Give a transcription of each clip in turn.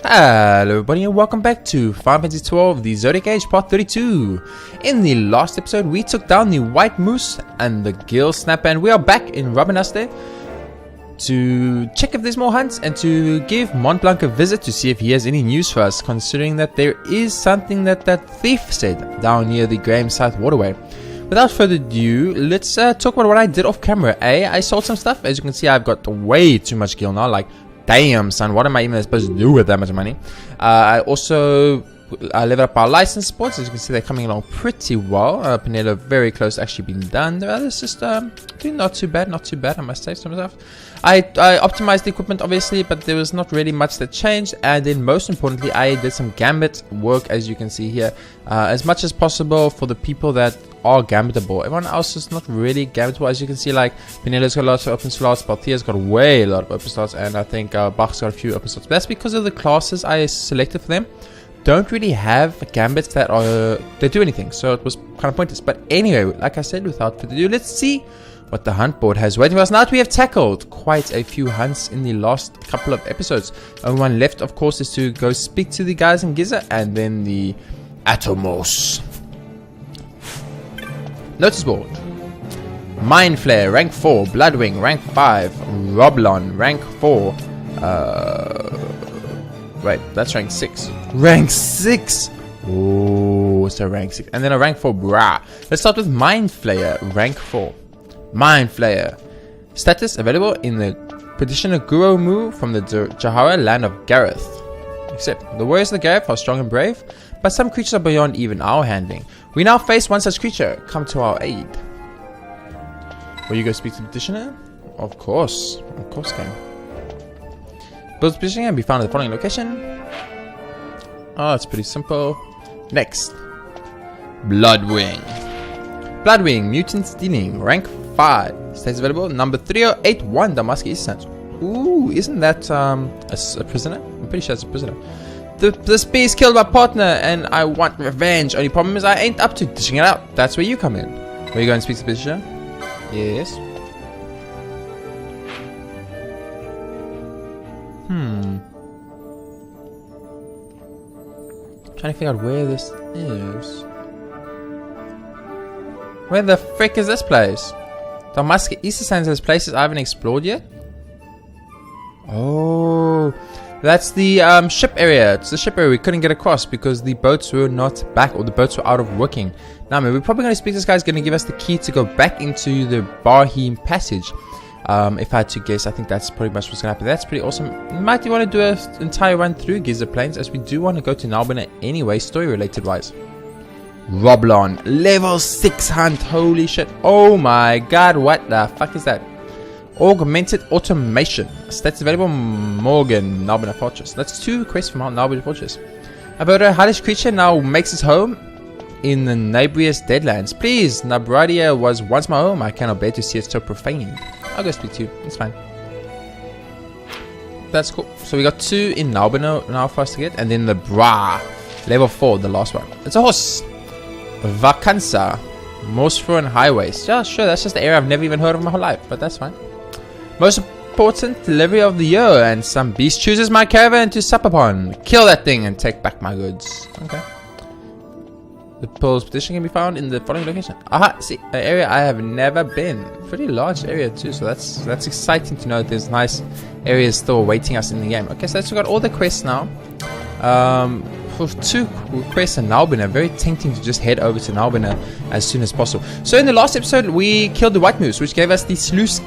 Hello everybody and welcome back to Final Fantasy 12, the Zodiac Age part 32. In the last episode we took down the White Moose and the Gill Snapper, and we are back in Robinaste to check if there's more hunts and to give Mont Blanc a visit to see if he has any news for us, considering that there is something that thief said down near the Graham South Waterway. Without further ado, let's talk about what I did off camera. I sold some stuff. As you can see, I've got way too much Gill now, like damn, son, what am I even supposed to do with that much money? I also leveled up our license sports. As you can see, they're coming along pretty well. Pinello very close to actually being done. The others just doing not too bad, I must say to myself. I optimized the equipment, obviously, but there was not really much that changed. And then most importantly, I did some gambit work, as you can see here, as much as possible for the people that are gambitable. Everyone else is not really gambitable. As you can see, like Pinello's got lots of open slots, Balthia's got way a lot of open slots, and I think Bach's got a few open slots. But that's because of the classes I selected for them don't really have gambits that do anything, so it was kind of pointless. But anyway, like I said, without further ado, let's see what the hunt board has waiting for us. Now that we have tackled quite a few hunts in the last couple of episodes, only one left, of course, is to go speak to the guys in Giza and then the Atomos. Notice board: Mind Flare, rank 4. Bloodwing, rank 5. Roblon, rank 4. Wait, that's rank 6. Rank 6! Oh, so rank 6. And then a rank 4 bra. Let's start with Mind Flayer, rank 4. Mind Flayer. Status available in the Petitioner Guru Mu from the Jahara land of Gareth. Except, the warriors of the Gareth are strong and brave, but some creatures are beyond even our handling. We now face one such creature. Come to our aid. Will you go speak to the Petitioner? Of course, King. Build Petitioner can be found at the following location. Oh, it's pretty simple. Next, Bloodwing. Bloodwing, Mutant Stealing, rank 5. Status available, number 3081, Damask East Sands. Ooh, isn't that a prisoner? I'm pretty sure it's a prisoner. This beast killed my partner and I want revenge. Only problem is I ain't up to dishing it out. That's where you come in. Where you going to speak to the Petitioner? Yes. Trying to figure out where this is. Where the frick is this place? Damask East Sands has places I haven't explored yet. Oh, that's the ship area. It's the ship area we couldn't get across because the boats were not back, or the boats were out of working. Now, man, we're probably going to speak to this guy. He's going to give us the key to go back into the Barheem passage. If I had to guess, I think that's pretty much what's going to happen. That's pretty awesome. Might you want to do an entire run through Giza Plains, as we do want to go to Nalbina anyway, story-related wise. Roblon, level 6 hunt. Holy shit. Oh my god, what the fuck is that? Augmented Automation. Stats available, Morgan, Nalbina Fortress. That's 2 quests from Nalbina Fortress. About a hellish creature now makes its home in the neighborious Deadlands. Please, Nabradia was once my home. I cannot bear to see it so profaned. I'll go speak to you. It's fine. That's cool. So we got 2 in Nalbina now for us to get. And then the Bra. Level 4, the last one. It's a horse. Vacanza. Mosfro and Highways. Yeah, sure. That's just the area I've never even heard of in my whole life. But that's fine. Most important delivery of the year. And some beast chooses my caravan to sup upon. Kill that thing and take back my goods. Okay. The Pearl's Petition can be found in the following location. Aha, see, an area I have never been. Pretty large area too, so that's exciting to know that there's nice areas still awaiting us in the game. Okay, so that's got all the quests now. For 2 quests in Nalbina, very tempting to just head over to Nalbina as soon as possible. So in the last episode, we killed the White Moose, which gave us the Sluice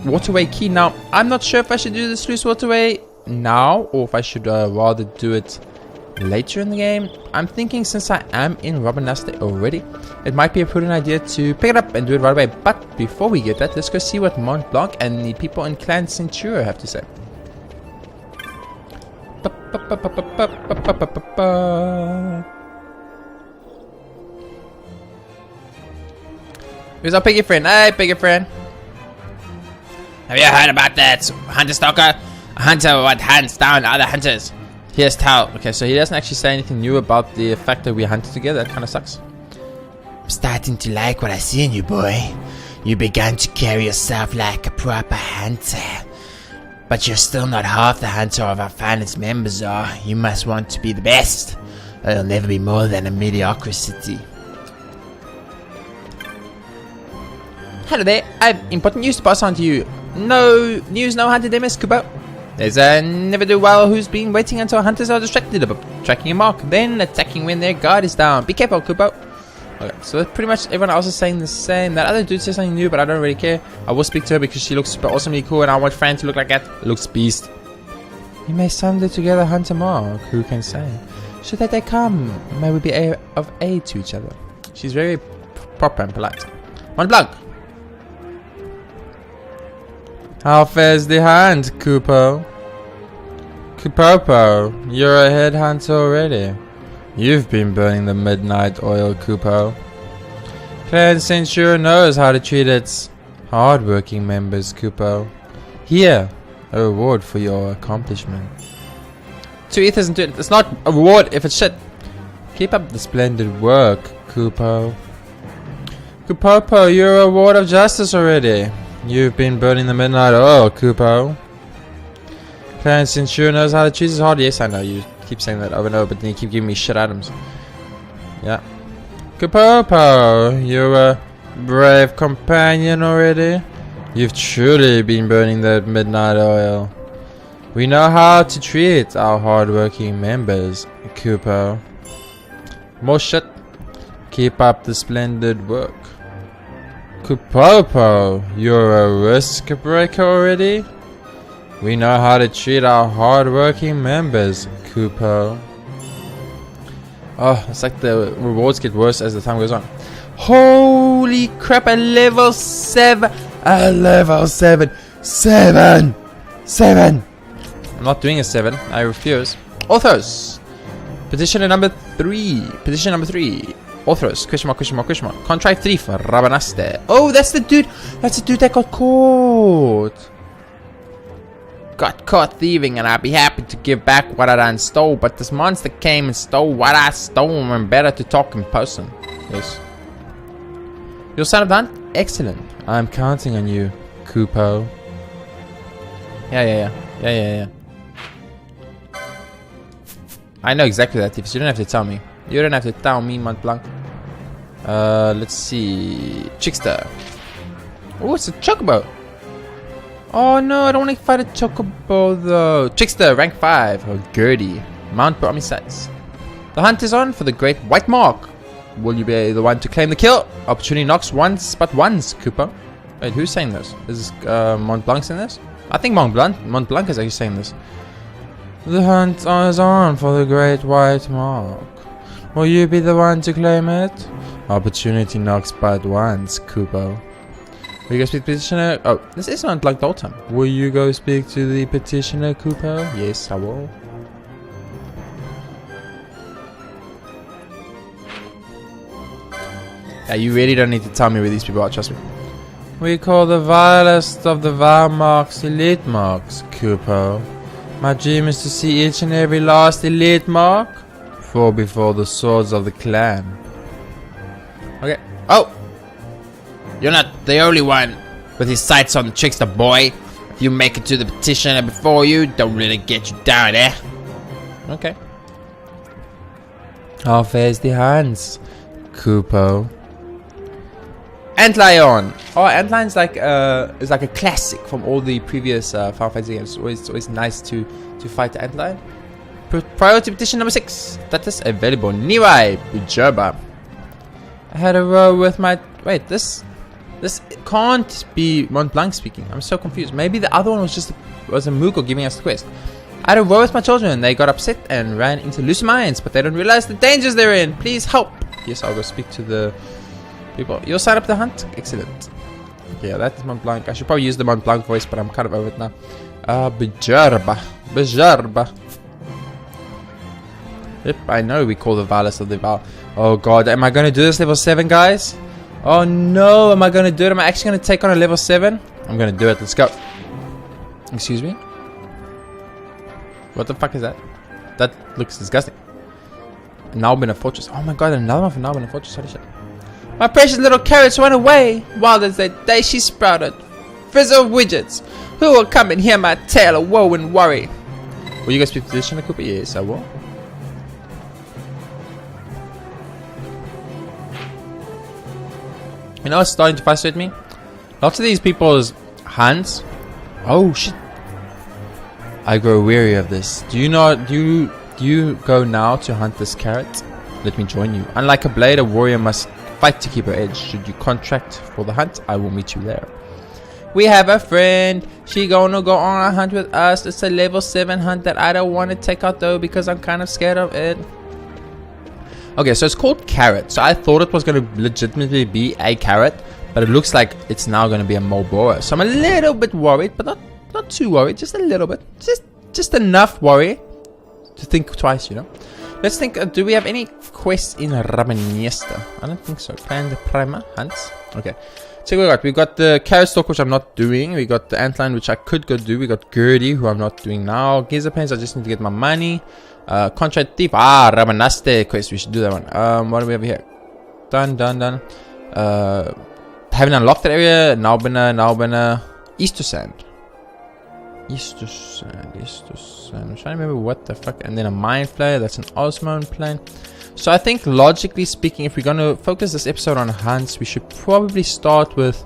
Waterway key. Now, I'm not sure if I should do the Sluice Waterway now, or if I should rather do it later in the game. I'm thinking since I am in Robinaste already, it might be a prudent idea to pick it up and do it right away. But before we get that, let's go see what Mont Blanc and the people in Clan Centura have to say. Here's our piggy friend. Hey, piggy friend. Have you heard about that hunter stalker? A hunter what hunts down other hunters. Here's tell. Okay, so he doesn't actually say anything new about the fact that we hunted together. That kind of sucks. I'm starting to like what I see in you, boy. You began to carry yourself like a proper hunter. But you're still not half the hunter of our finest members are. You must want to be the best. It'll never be more than a mediocrity. Hello there, I have important news to pass on to you. No news, no hunter demis, Kubo. There's a never-do-well who's been waiting until hunters are distracted about tracking a mark, then attacking when their guard is down. Be careful, Kubo. Okay, so pretty much everyone else is saying the same. That other dude says something new, but I don't really care. I will speak to her because she looks super awesomely cool and I want Flan to look like that. Looks beast. We may someday together hunt a mark, who can say? Should that day come, may we be of aid to each other. She's very proper and polite. Mont Blanc. How fares the hunt, Kupo? Kupopo, you're a headhunter already. You've been burning the midnight oil, Kupo. Clan Censure knows how to treat its hard-working members, Kupo. Here, a reward for your accomplishment. 2 ethers into it. It's not a reward if it's shit. Keep up the splendid work, Kupo. Kupopo, you're a ward of justice already. You've been burning the midnight oil, Kupo. Clan Censure knows how to choose his hard. Yes, I know. You keep saying that over and over, but then you keep giving me shit items. Yeah. Kupopo, you're a brave companion already. You've truly been burning that midnight oil. We know how to treat our hard-working members, Kupo. More shit. Keep up the splendid work. Kupopo, you're a risk breaker already? We know how to treat our hard-working members, Kupo. Oh, it's like the rewards get worse as the time goes on. Holy crap, a level 7! A level 7! 7! 7! I'm not doing a 7, I refuse. Authors! Petitioner number 3. Petition number 3. Authors, question mark, question mark, question mark. Contract 3 for Rabanaste. Oh, that's the dude. That's the dude that got caught. Got caught thieving, and I'd be happy to give back what I done stole. But this monster came and stole what I stole, and better to talk in person. Yes. Your son of the hunt? Excellent. I'm counting on you, Kupo. Yeah. I know exactly that, Tiffy. You don't have to tell me. You don't have to tell me, Mont Blanc. Let's see. Chickster. Oh, it's a chocobo. Oh no, I don't want to fight a chocobo though. Chickster, rank 5. Oh, Gertie. Mount Army sights. The hunt is on for the great white mark. Will you be the one to claim the kill? Opportunity knocks once, but once, Cooper. Wait, who's saying this? Is this Mont Blanc saying this? I think Mont Blanc is actually saying this. The hunt is on for the great white mark. Will you be the one to claim it? Opportunity knocks but once, Kupo. Will you go speak to the petitioner? Oh, this is not like the whole time. Will you go speak to the petitioner, Kupo? Yes, I will. Yeah, you really don't need to tell me where these people are, trust me. We call the vilest of the vile marks elite marks, Kupo. My dream is to see each and every last elite mark fall before the swords of the clan. Okay. Oh! You're not the only one with his sights on the trickster, boy. If you make it to the petitioner before you, don't really get you down, eh? Okay. How fares the hands, Kupo? Antlion. Oh, Antlion's like is like a classic from all the previous Final Fantasy games. It's always nice to fight the Antlion. Priority petition number 6. That is available. Niwai Bujerba. I had a row with my. Wait, this can't be Mont Blanc speaking. I'm so confused. Maybe the other one was a Moogle giving us the quest. I had a row with my children. They got upset and ran into loose mines, but they don't realize the dangers they're in. Please help. Yes, I'll go speak to the people. You'll sign up the hunt? Excellent. Okay, yeah, that is Mont Blanc. I should probably use the Mont Blanc voice, but I'm kind of over it now. Bujerba. Yep, I know we call the vilest of the vile. Oh god, am I going to do this level 7, guys? Oh no, am I going to do it? Am I actually going to take on a level 7? I'm going to do it. Let's go. Excuse me? What the fuck is that? That looks disgusting. Nalbina Fortress. Oh my god, another one for Nalbina Fortress. Holy shit. My precious little carrots went away. Wild as that day she sprouted. frizzle widgets. Who will come and hear my tale of woe and worry? Will you guys speak position, Cooper? Yes, I will. You know what's starting to frustrate me? Lots of these people's hunts. Oh shit! I grow weary of this. Do you go now to hunt this carrot? Let me join you. Unlike a blade, a warrior must fight to keep her edge. Should you contract for the hunt, I will meet you there. We have a friend. She gonna go on a hunt with us. It's a level 7 hunt that I don't want to take out though because I'm kind of scared of it. Okay, so it's called carrot. So I thought it was going to legitimately be a carrot, but it looks like it's now going to be a Marlboro. So I'm a little bit worried, but not too worried. Just a little bit. Just enough worry to think twice, you know. Let's think. Do we have any quests in Ramanesta? I don't think so. Plan the primer hunts. Okay. So we got the carrot stalk, which I'm not doing. We got the antline, which I could go do. We got Gertie, who I'm not doing now. Giza Plains, I just need to get my money. Contract thief. Ramanaste quest. We should do that one. What do we have here? Done. Haven't unlocked that area. Naubana. Easter Sand. I'm trying to remember what the fuck. And then a mind flare. That's an Osmond plan. So I think logically speaking, if we're going to focus this episode on hunts, we should probably start with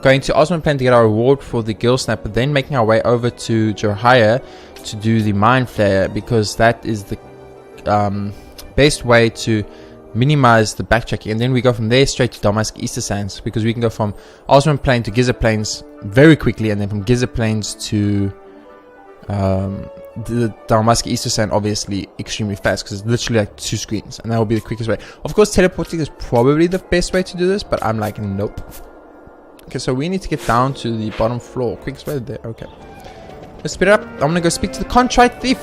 going to Osmond Plain to get our reward for the gill snap, but then making our way over to Johia to do the mind flare, because that is the best way to minimize the backtracking. And then we go from there straight to Damask Easter Sands, because we can go from Osmond Plain to Giza Plains very quickly, and then from Giza Plains to the Damask Easter Sand obviously extremely fast, because it's literally like 2 screens, and that will be the quickest way. Of course, teleporting is probably the best way to do this, but I'm like, nope. Okay, so we need to get down to the bottom floor. Quickest way there. Okay, let's speed it up. I'm gonna go speak to the contrite thief.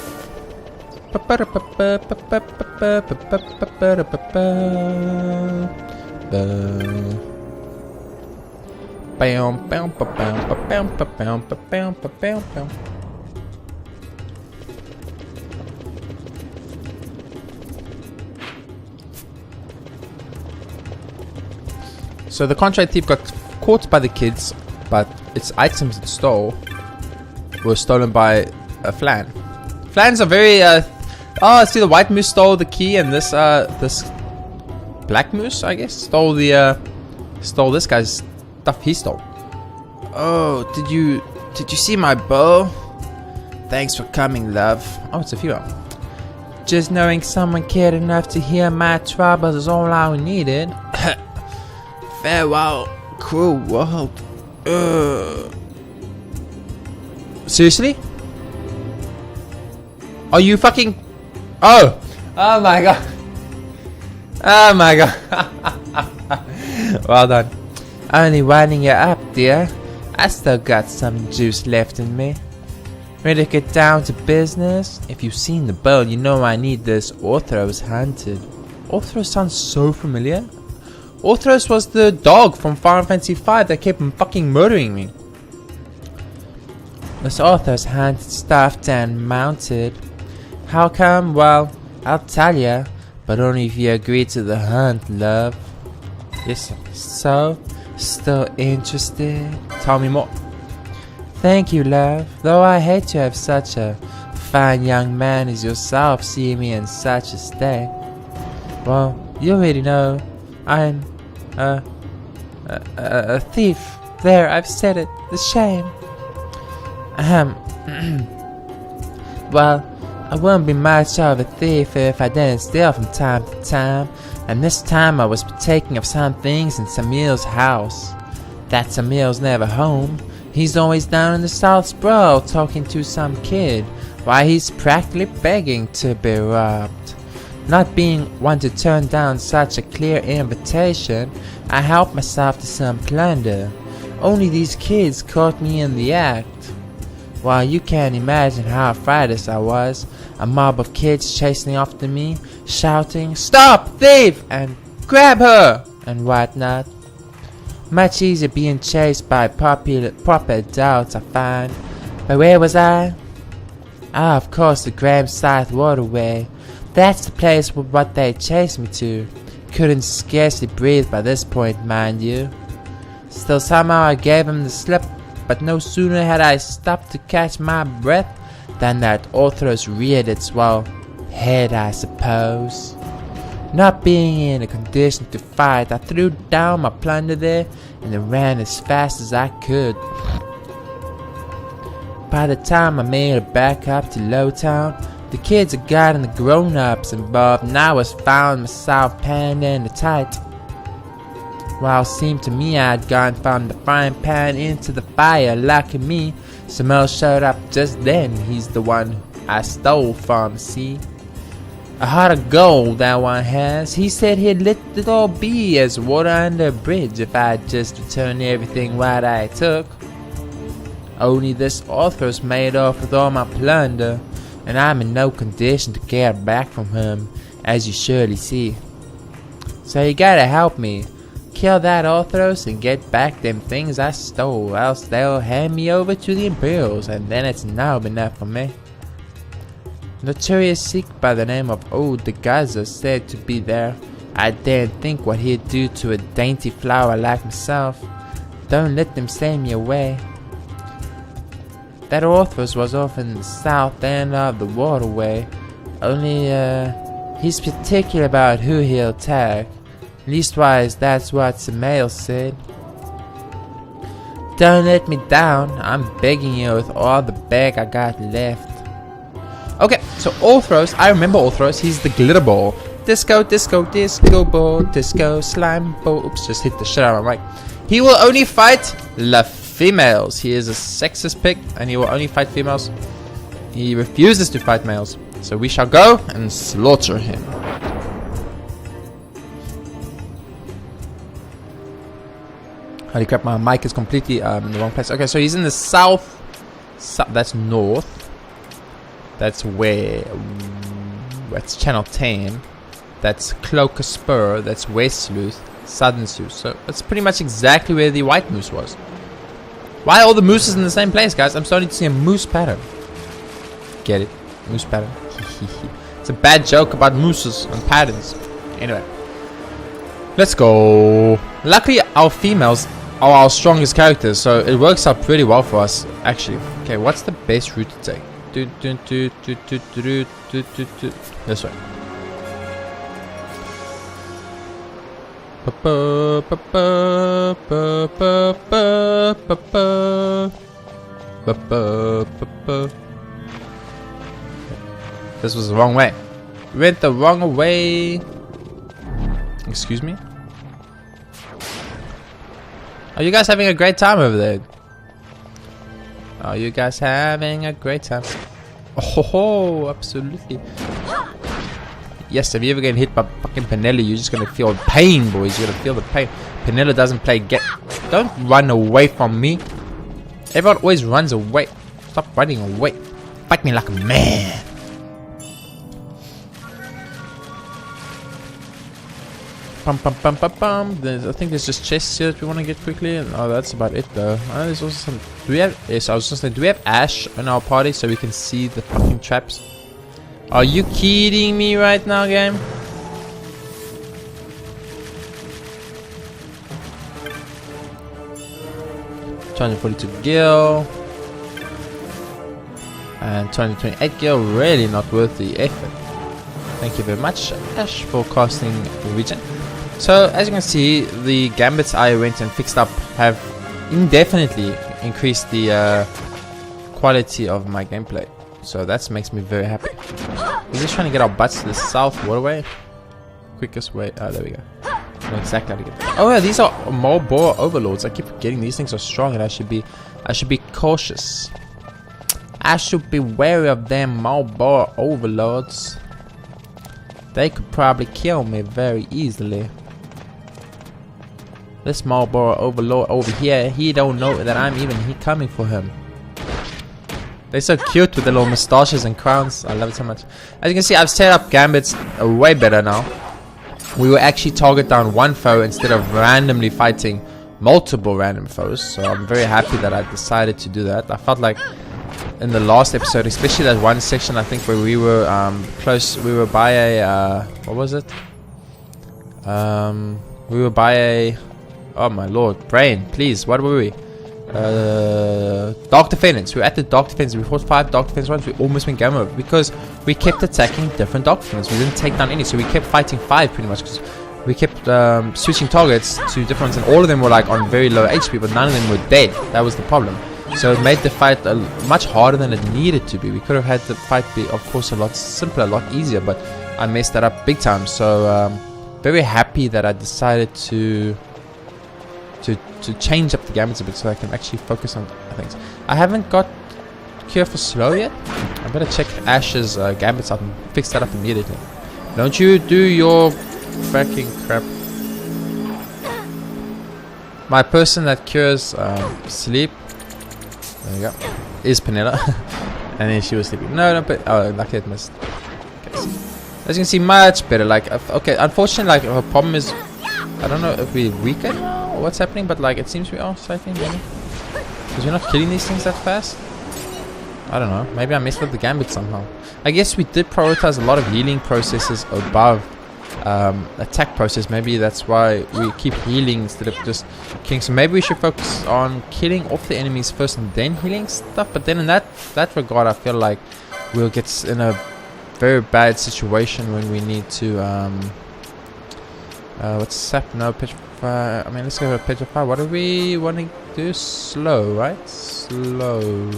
So the contrite thief got caught by the kids, but its items it stole were stolen by a Flan. Flans are very see, the white moose stole the key, and this black moose, I guess, stole this guy's stuff he stole. Oh, did you see my bow? Thanks for coming, love. Oh, it's a female. Just knowing someone cared enough to hear my troubles is all I needed. Farewell, cruel world. Seriously? Are you fucking... Oh my god. Oh my god. Well done. Only winding you up, dear. I still got some juice left in me. Ready to get down to business? If you've seen the bow, you know I need this. Orthros hunted. Orthros sounds so familiar. Orthros was the dog from Final Fantasy 5 that kept fucking murdering me. This Orthros hunted, stuffed and mounted. How come? Well, I'll tell ya, but only if you agree to the hunt, love. Yes, so? Still interested? Tell me more. Thank you, love. Though I hate to have such a fine young man as yourself see me in such a state. Well, you already know I'm a thief. There, I've said it. The shame. Well, I wouldn't be much of a thief if I didn't steal from time to time. And this time I was partaking of some things in Samuel's house. That Samuel's never home. He's always down in the South Sprawl talking to some kid, while he's practically begging to be robbed. Not being one to turn down such a clear invitation, I helped myself to some plunder. Only these kids caught me in the act. Well, you can't imagine how frightened I was. A mob of kids chasing after me, shouting, "Stop, thief!" and "Grab her!" and whatnot. Much easier being chased by proper adults, I find. But where was I? Ah, of course, the Gramscythe Waterway. That's the place what they chased me to. Couldn't scarcely breathe by this point, mind you. Still, somehow I gave him the slip. but no sooner had I stopped to catch my breath than that Orthros reared its head, I suppose. Not being in a condition to fight, I threw down my plunder there and then ran as fast as I could. By the time I made it back up to Lowtown, the kids had gotten the grown-ups involved, and I was found myself panned in the tight. While it seemed to me I'd gone from the frying pan into the fire. Lucky me, Samuel showed up just then. He's the one I stole from, see? A heart of gold that one has. He said he'd let it all be as water under a bridge if I'd just return everything what I took. Only this Orthros made off with all my plunder, and I'm in no condition to get it back from him, as you surely see. So you gotta help me. Kill that Orthros and get back them things I stole, else they'll hand me over to the Imperials, and then it's now enough for me. Notorious Sikh by the name of Old the Gaza said to be there. I daren't think what he'd do to a dainty flower like myself. Don't let them send me away. That Orthros was off in the south end of the waterway. Only, he's particular about who he'll attack. Leastwise, that's what Samael said. Don't let me down. I'm begging you with all the bag I got left. Okay, so Orthros, I remember Orthros. He's the glitter ball. Disco, disco, disco ball, disco, slime ball. Oops, just hit the shit out of my mic. He will only fight the females. He is a sexist pig, and he will only fight females. He refuses to fight males. So we shall go and slaughter him. Holy crap, my mic is completely in the wrong place. Okay, so he's in the south. That's north. That's where. That's Channel 10. That's Cloaker Spur. That's West Sleuth. Southern Sleuth. So that's pretty much exactly where the white moose was. Why are all the mooses in the same place, guys? I'm starting to see a moose pattern. Get it? Moose pattern. It's a bad joke about mooses and patterns. Anyway. Let's go. Luckily, our females are our strongest characters, so it works out pretty well for us, actually. Okay, what's the best route to take? This way. This was the wrong way. We went the wrong way. Excuse me? Are you guys having a great time over there? Are you guys having a great time? Oh, absolutely. Yes, if you ever get hit by fucking Penella, you're just gonna feel pain, boys. You're gonna feel the pain. Penella doesn't play Don't run away from me. Everyone always runs away. Stop running away. Fight me like a man. Pum pum pum pum pum. I think there's just chests here that we want to get quickly. Oh, that's about it though. There's also some. Do we have? Yes, I was just saying. Do we have Ash in our party so we can see the fucking traps? Are you kidding me right now, game? $242 gil and 228 gil. Really not worth the effort. Thank you very much, Ash, for casting the region. So, as you can see, the gambits I went and fixed up have indefinitely increased the quality of my gameplay. So that makes me very happy. We're just trying to get our butts to the south waterway. Quickest way. Oh, there we go. I know exactly how to get there. Oh yeah, these are Marlboro overlords. I keep forgetting these things are strong, and I should be cautious. I should be wary of them Marlboro overlords. They could probably kill me very easily. This Marlboro overlord over here, he don't know that I'm even coming for him. They're so cute with their little mustaches and crowns. I love it so much. As you can see, I've set up gambits way better now. We will actually target down one foe instead of randomly fighting multiple random foes. So I'm very happy that I decided to do that. I felt like in the last episode, especially that one section, I think where we were close, we were by a what was it? We were by a, oh my lord, brain, please, what were we? Dark Defenders. We were at the Dark Defenders. We fought 5 Dark Defenders ones. We almost went game over because we kept attacking different Dark Defenders. We didn't take down any, so we kept fighting 5 pretty much because we kept switching targets to different ones, and all of them were like on very low HP, but none of them were dead. That was the problem. So it made the fight much harder than it needed to be. We could have had the fight be, of course, a lot simpler, a lot easier, but I messed that up big time. So very happy that I decided to change up the gambits a bit so I can actually focus on things. I haven't got Cure for Slow yet. I better check Ash's gambits out and fix that up immediately. Don't you do your fucking crap. My person that cures sleep, there you go, is Penella. And then she was sleeping. No, but oh, luckily it missed. Okay, so as you can see, much better. Like, okay, unfortunately, like our problem is, I don't know if we're weaker now or what's happening, but like it seems we are slightly maybe because we're not killing these things that fast. I don't know. Maybe I messed up the gambit somehow. I guess we did prioritize a lot of healing processes above attack process. Maybe that's why we keep healing instead of just killing. So maybe we should focus on killing off the enemies first and then healing stuff. But then in that regard, I feel like we'll get in a very bad situation when we need to what's sap? No, petrify. I mean, let's go with petrify. What do we want to do? Slow, right? Slow.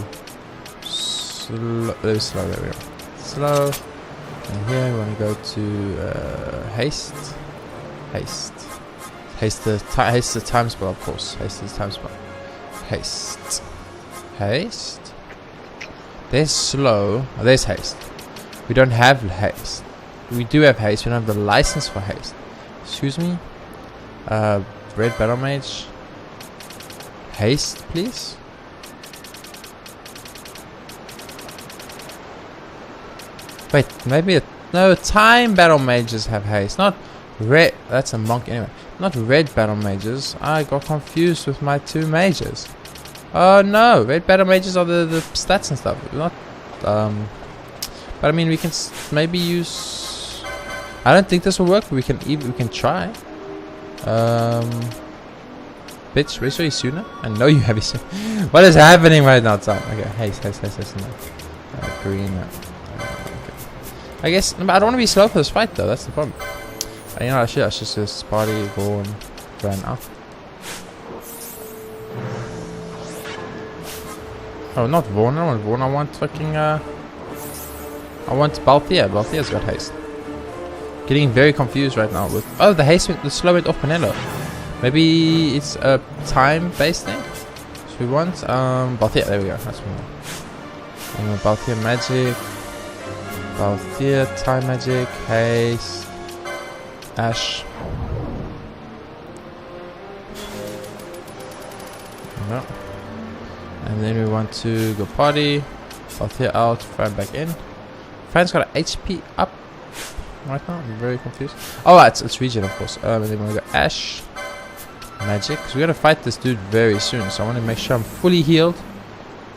There we go. Slow. And here we want to go to haste. Haste the time spell, of course. Haste the time spell. Haste. There's slow. Oh, there's haste. We don't have haste. We do have haste. We don't have the license for haste. Excuse me. Red battle mage. Haste, please. Wait, maybe no, time battle mages have haste, not red. That's a monk anyway. Not red battle mages. I got confused with my 2 mages. Oh no, red battle mages are the stats and stuff. Not but I mean we can maybe use. I don't think this will work, but we can try. Bitch, race you sooner? I know you have it soon. What is happening right now, Tom? Okay, haste. No. Green. I guess, but I don't want to be slow for this fight though, that's the problem. You know, I should just party, go and run off. Oh, not Vaughn, I don't want Vaughn, I want fucking, I want Balthea. Balthea's got haste. Getting very confused right now with, oh, the haste, the slow went off Penello. Maybe it's a time-based thing? So we want, Balthea, there we go, that's what we want. Balthea magic. Balthea, time magic, haste, Ash. No. And then we want to go party. Balthea out, Flan back in. Fran's got an HP up right now. I'm very confused. Oh, it's regen, of course. And then we go Ash, magic. Because we gotta fight this dude very soon. So I want to make sure I'm fully healed.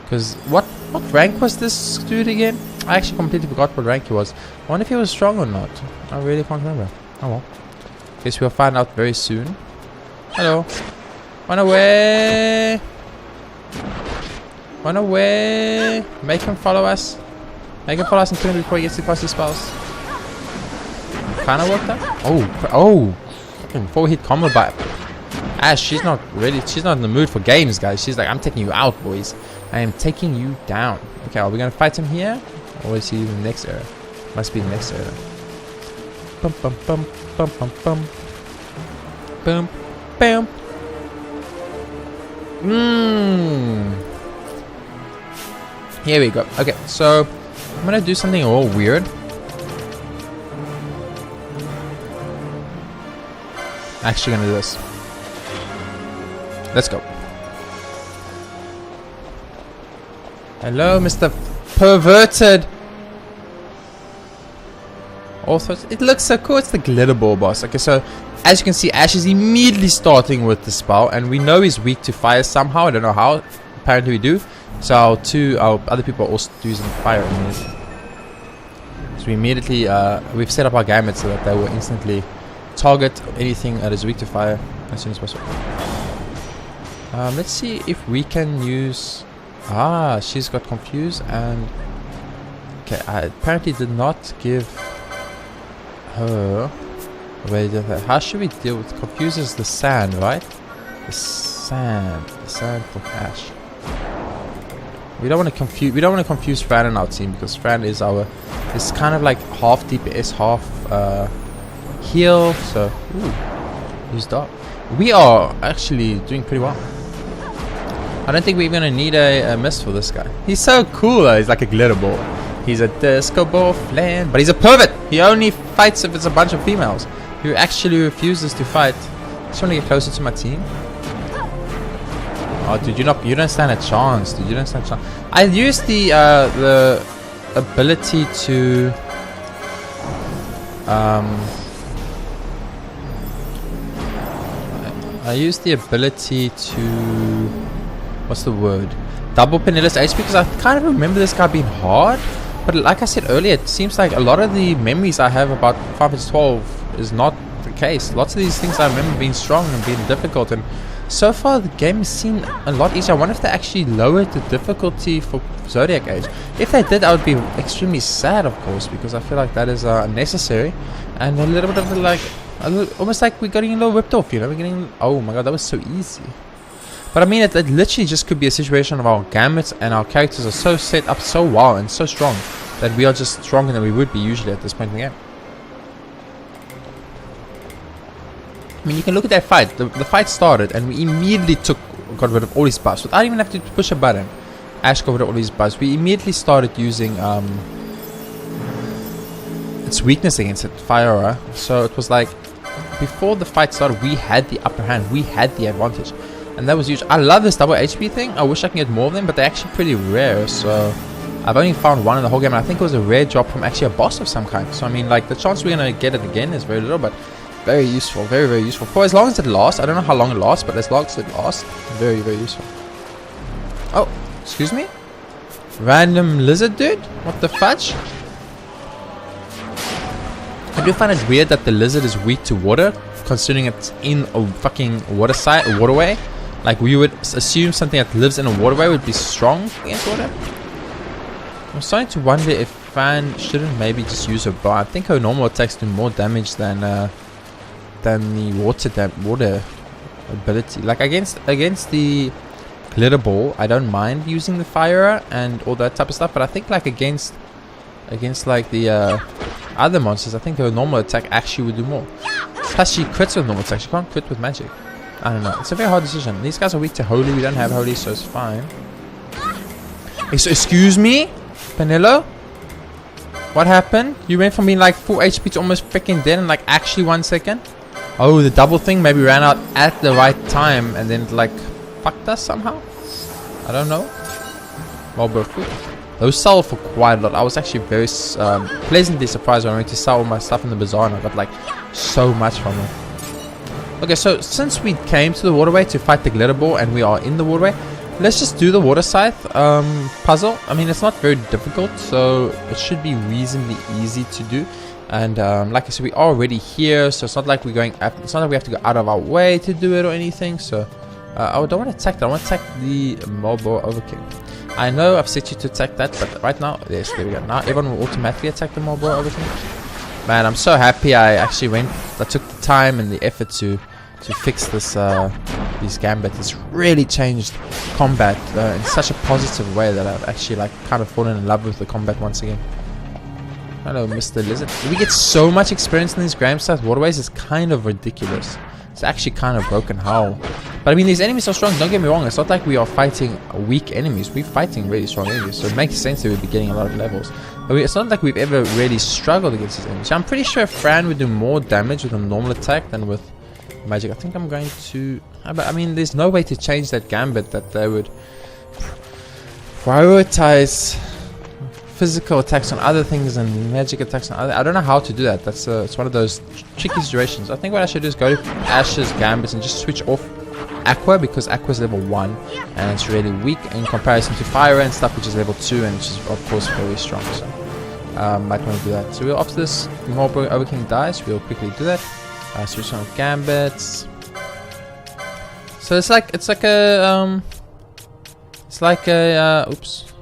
Because what rank was this dude again? I actually completely forgot what rank he was. I wonder if he was strong or not. I really can't remember. Oh well. Guess we'll find out very soon. Hello. Run away. Run away. Make him follow us. Make him follow us and kill him before he gets to cast his spells. Kinda worked out. Oh. Fucking 4-hit combo by Ash. She's not ready. She's not in the mood for games, guys. She's like, I'm taking you out, boys. I am taking you down. Okay, are we gonna fight him here? Or is he in the next area? Must be the next area. Bum bum bum bum bum bum. Boom. Bam. Here we go. Okay, so I'm gonna do something all weird. Actually gonna do this. Let's go. Hello, Mr. Perverted. Also, it looks so cool. It's the glitter ball boss. Okay, so as you can see, Ash is immediately starting with the spell, and we know he's weak to fire somehow. I don't know how. Apparently, we do. So our other people are also using fire immediately. So we immediately we've set up our gambit so that they will instantly target anything that is weak to fire as soon as possible. Let's see if we can use... Ah, she's got confused and... Okay, I apparently did not give her... Wait, how should we deal with... Confuses the sand, right? The sand from Ash. We don't want to confuse Flan in our team, because Flan is it's kind of like half DPS, half heal. So, ooh, who's dark? We are actually doing pretty well. I don't think we're gonna need a miss for this guy. He's so cool though. He's like a glitter ball. He's a disco ball, Flan, but he's a pervert. He only fights if it's a bunch of females. He actually refuses to fight. Just want to get closer to my team. Oh, dude, you don't stand a chance, dude. You don't stand a chance. I used the ability to I used the ability to what's the word? Double Penilla's HP, because I kind of remember this guy being hard. But like I said earlier, it seems like a lot of the memories I have about Final Fantasy 12 is not the case. Lots of these things I remember being strong and being difficult, and so far the game has seemed a lot easier. I wonder if they actually lowered the difficulty for Zodiac Age. If they did, I would be extremely sad, of course, because I feel like that is unnecessary and a little bit of like, almost like we're getting a little whipped off, you know? We're getting, oh my god, that was so easy. But I mean, it literally just could be a situation of our gambits and our characters are so set up so well and so strong that we are just stronger than we would be usually at this point in the game. I mean, you can look at that fight. The fight started and we immediately got rid of all his buffs without even having to push a button. Ash got rid of all his buffs. We immediately started using its weakness against it, Fire Aura. So it was like, before the fight started, we had the upper hand. We had the advantage. And that was huge. I love this double HP thing. I wish I can get more of them, but they're actually pretty rare. So I've only found one in the whole game. And I think it was a rare drop from actually a boss of some kind. So I mean, like, the chance we're going to get it again is very little, but very useful. Very, very useful. For as long as it lasts. I don't know how long it lasts, but as long as it lasts, very, very useful. Oh, excuse me? Random lizard dude? What the fudge? I do find it weird that the lizard is weak to water, considering it's in a fucking waterway. Like, we would assume something that lives in a waterway would be strong against water. I'm starting to wonder if Flan shouldn't maybe just use her bow. I think her normal attacks do more damage than the water ability. Like, against the glitter ball, I don't mind using the fire and all that type of stuff. But I think like against like the other monsters, I think her normal attack actually would do more. Plus, she crits with normal attack. She can't crit with magic. I don't know. It's a very hard decision. These guys are weak to holy. We don't have holy, so it's fine. Excuse me, Penelo? What happened? You went from being like full HP to almost freaking dead in like actually 1 second? Oh, the double thing maybe ran out at the right time and then like fucked us somehow? I don't know. Marlboro food. Those sell for quite a lot. I was actually very pleasantly surprised when I went to sell all my stuff in the bazaar and I got like so much from it. Okay, so since we came to the waterway to fight the glitter ball and we are in the waterway, let's just do the water scythe puzzle. I mean, it's not very difficult, so it should be reasonably easy to do. And like I said, we are already here, so it's not like we're going up. It's not like we have to go out of our way to do it or anything. So I don't want to attack that. I want to attack the Marlboro Overking. I know I've set you to attack that, but right now, yes, there we go. Now everyone will automatically attack the Marlboro Overking. Man, I'm so happy I actually I took the time and the effort to fix this these gambits. It's really changed combat in such a positive way that I've actually like kind of fallen in love with the combat once again. Hello, Mr. Lizard. We get so much experience in these Gramstad waterways, it's kind of ridiculous. It's actually kind of broken how. But I mean, these enemies are strong, don't get me wrong. It's not like we are fighting weak enemies. We're fighting really strong enemies, so it makes sense that we'd be getting a lot of levels. But it's not like we've ever really struggled against these enemies. I'm pretty sure Flan would do more damage with a normal attack than with magic. I think I'm going to... But I mean, there's no way to change that gambit that they would prioritize physical attacks on other things and magic attacks on other... I don't know how to do that. That's it's one of those tricky situations. I think what I should do is go to Ash's gambits and just switch off Aqua, because Aqua is level 1 and it's really weak in comparison to Fire and stuff, which is level 2 and which is of course very strong. So might want to do that. So we'll, after this Marlboro Overking dies, we'll quickly do that. Switch on gambits. So it's like a oops.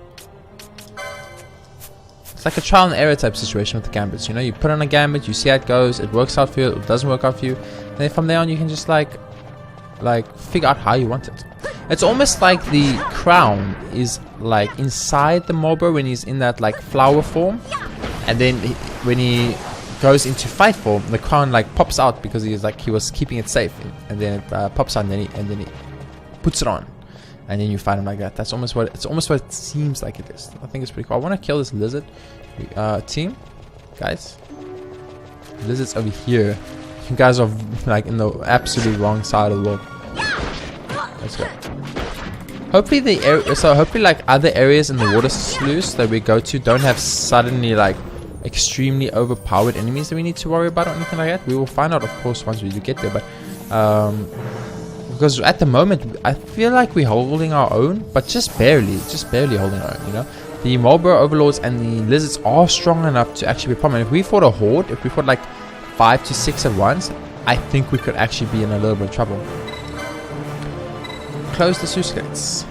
It's like a trial and error type situation with the gambits. You know, you put on a gambit, you see how it goes, it works out for you, it doesn't work out for you. And then from there on, you can just like figure out how you want it. It's almost like the crown is like inside the Marlboro when he's in that like flower form, and then when he goes into fight form, the crown like pops out because he was keeping it safe, and then it pops out, and then he puts it on. And then you fight him like that. That's almost what it seems like it is. I think it's pretty cool. I want to kill this lizard team, guys. Lizard's over here. You guys are like in the absolute wrong side of the world. Let's go. Hopefully hopefully like other areas in the water sluice that we go to don't have suddenly like extremely overpowered enemies that we need to worry about or anything like that. We will find out, of course, once we do get there. But because at the moment I feel like we're holding our own, but just barely holding our own, you know. The Marlboro overlords and the lizards are strong enough to actually be a problem. If we fought a horde, if we fought like 5 to 6 at once, I think we could actually be in a little bit of trouble. Close the sluice gates.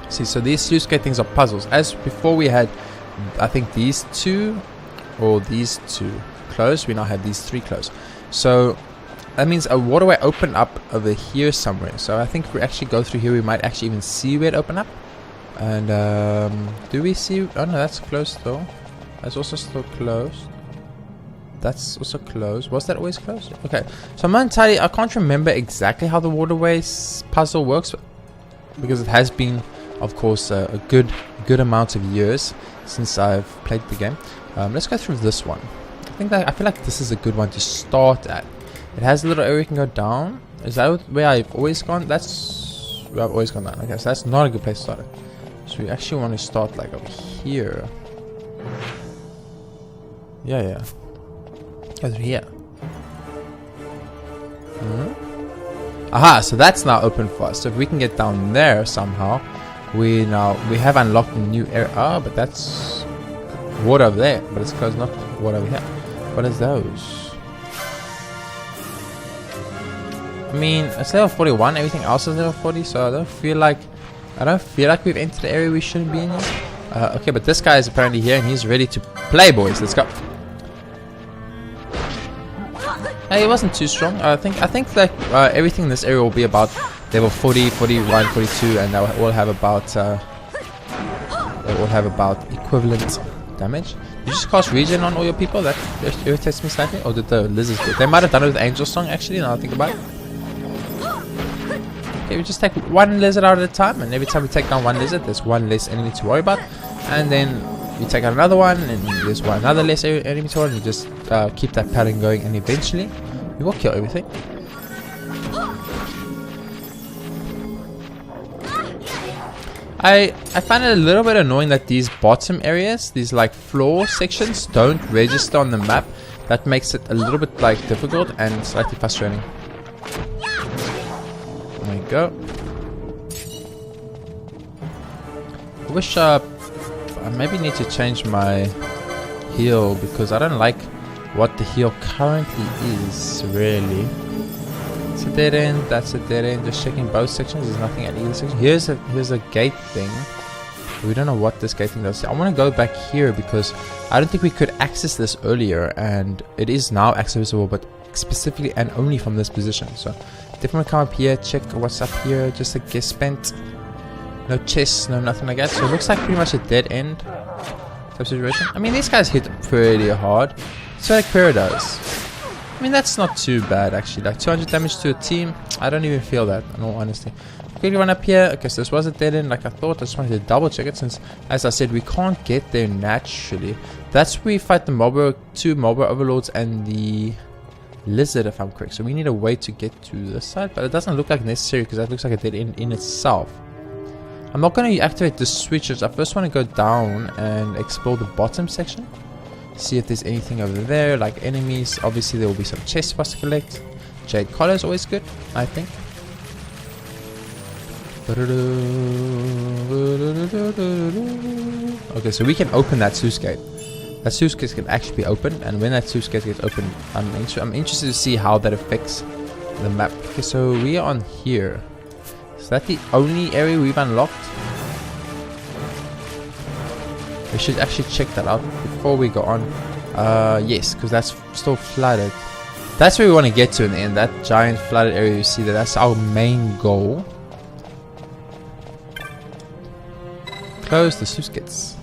See, so these sluice gate things are puzzles. As before we had, I think these two closed. We now have these 3 closed. So that means a waterway opened up over here somewhere. So I think if we actually go through here, we might actually even see where it opened up. And do we see? Oh no, that's closed though. That's also still closed. That's also closed. Was that always closed? Okay. So I'm not entirely. I can't remember exactly how the waterways puzzle works, because it has been, of course, a good amount of years since I've played the game. Let's go through this one. I feel like this is a good one to start at. It has a little area you can go down. Is that where I've always gone? That's where I've always gone down. Okay, so that's not a good place to start it. So we actually want to start like over here. Yeah. Over here. Aha, so that's now open for us. So if we can get down there somehow, we have unlocked a new area. Ah, but that's water over there, but it's closed, not water over here. What is those? I mean, it's level 41. Everything else is level 40, so I don't feel like we've entered the area we shouldn't be in yet. Okay, but this guy is apparently here and he's ready to play, boys. Let's go. He wasn't too strong. I think that everything in this area will be about level 40, 41, 42, and they'll all have about equivalent damage. Did you just cast regen on all your people? That irritates me slightly. Or did the lizards do it? They might have done it with Angel Song actually, now I think about it. Okay, we just take one lizard out at a time, and every time we take down one lizard, there's one less enemy to worry about. And then you take out another one, and there's another less enemy to worry, and you just keep that pattern going, and eventually you will kill everything. I find it a little bit annoying that these bottom areas, these like floor sections, don't register on the map. That makes it a little bit like difficult and slightly frustrating. There you go. I wish I maybe need to change my heal, because I don't like what the heal currently is really. It's a dead end, that's a dead end. Just checking both sections, there's nothing at either section. Here's a gate thing. We don't know what this gate thing does. I want to go back here because I don't think we could access this earlier, and it is now accessible, but specifically and only from this position. So definitely come up here, check what's up here. Just a guess spent. No chests, no nothing like that. So it looks like pretty much a dead end type situation. I mean, these guys hit pretty hard. So like Pyrrha does. I mean, that's not too bad actually. Like 200 damage to a team, I don't even feel that, in all honesty. Quickly run up here. Okay, so this was a dead end like I thought. I just wanted to double check it, since, as I said, we can't get there naturally. That's where we fight the two Marlboro overlords and the lizard, if I'm correct. So we need a way to get to this side, but it doesn't look like necessary because that looks like a dead end in itself. I'm not going to activate the switches. I first want to go down and explore the bottom section. See if there's anything over there, like enemies. Obviously there will be some chests for us to collect. Jade collar is always good, I think. Okay, so we can open that sluice gate. That sluice gate can actually be opened, and when that sluice gate gets opened, I'm interested to see how that affects the map. Okay, so we are on here. Is that the only area we've unlocked? We should actually check that out before we go on. Yes, because that's still flooded. That's where we want to get to in the end. That giant flooded area you see there. That's our main goal. Close the sluice gates.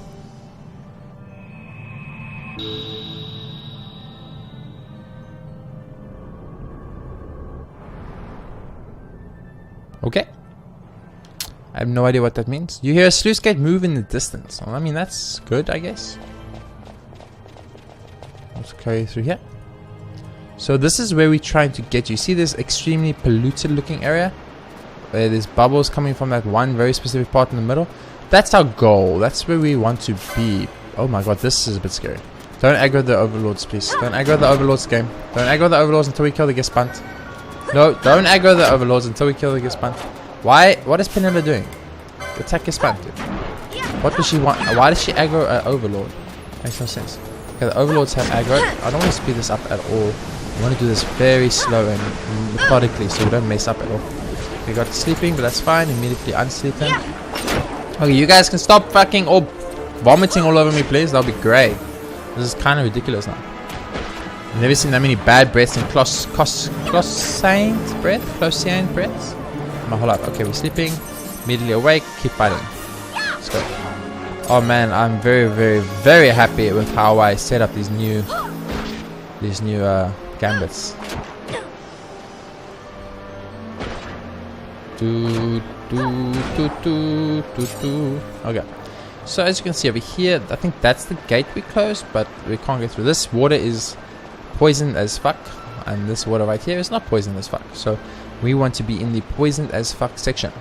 Okay. I have no idea what that means. You hear a sluice gate move in the distance. Well, I mean, that's good, I guess. Let's carry through here. So this is where we're trying to get. You see this extremely polluted looking area? Where there's bubbles coming from that one very specific part in the middle. That's our goal. That's where we want to be. Oh my god, this is a bit scary. Don't aggro the overlords, please. Don't aggro the overlords, game. Don't aggro the overlords until we kill the Gespannt. No, don't aggro the overlords until we kill the Gespannt. Why? What is Penelope doing? Attack Gespannt, dude. What does she want? Why does she aggro an overlord? Makes no sense. Okay, the overlords have aggro. I don't want to speed this up at all. I want to do this very slow and methodically so we don't mess up at all. We got sleeping, but that's fine. Immediately unsleeping. Okay, you guys can stop fucking or vomiting all over me, please. That'll be great. This is kind of ridiculous now. I've never seen that many bad breaths in close breaths my whole life. Okay, we're sleeping. Immediately awake. Keep fighting. Let's go. Oh man, I'm very, very, very happy with how I set up these new gambits. Okay. So as you can see over here, I think that's the gate we closed, but we can't get through. This water is poisoned as fuck, and this water right here is not poisoned as fuck. So we want to be in the poisoned as fuck section.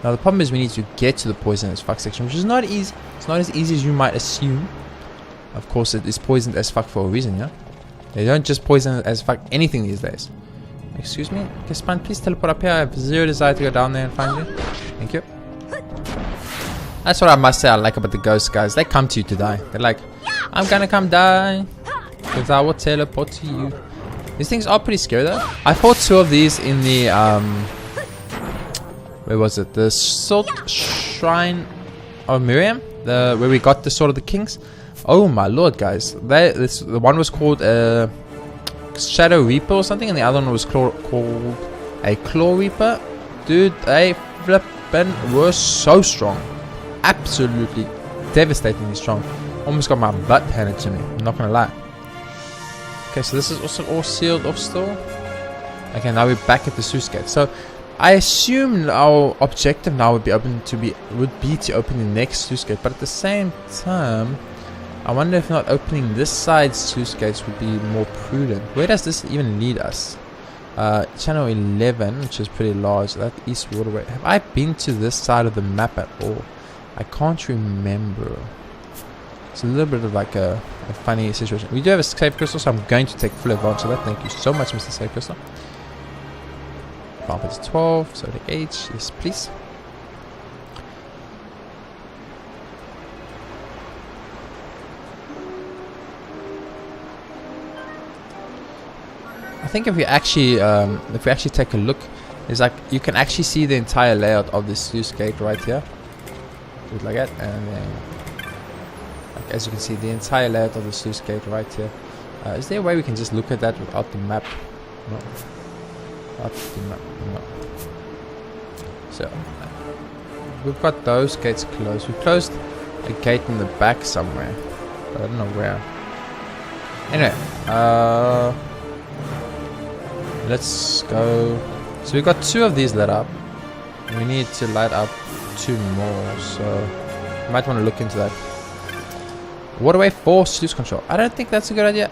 Now the problem is we need to get to the poisoned as fuck section, which is not easy. It's not as easy as you might assume. Of course, it is poisoned as fuck for a reason, yeah? They don't just poison as fuck anything these days. Excuse me? Gespannt, please teleport up here. I have zero desire to go down there and find you. Thank you. That's what I must say I like about the ghost guys. They come to you to die. They're like, I'm gonna come die, because I will teleport to you. These things are pretty scary though. I fought two of these in the where was it? The Salt Shrine of Miriam, where we got the Sword of the Kings. Oh my lord, guys! The one was called Shadow Reaper or something, and the other one was called a Claw Reaper. Dude, they flippin' were so strong, absolutely devastatingly strong. Almost got my butt handed to me. I'm not gonna lie. Okay, so this is also all sealed off still. Okay, now we're back at the sluice gate. So I assume our objective now would be to open the next sluice gate, but at the same time, I wonder if not opening this side's sluice gates would be more prudent. Where does this even lead us? Channel 11, which is pretty large. That East Waterway. Have I been to this side of the map at all? I can't remember. It's a little bit of like a funny situation. We do have a save crystal, so I'm going to take full advantage of that. Thank you so much, Mr. Save Crystal. Final Fantasy 12, Zodiac Age, yes please. I think if we actually take a look, it's like you can actually see the entire layout of this sluice gate right here. Do it like that, and then like, as you can see, the entire layout of the sluice gate right here. Is there a way we can just look at that without the map? No. Without the map. No. So we've got those gates closed. We closed a gate in the back somewhere, but I don't know where. Anyway, let's go. So we got 2 of these lit up. We need to light up 2 more, so you might want to look into that. Waterway 4 sluice control. I don't think that's a good idea.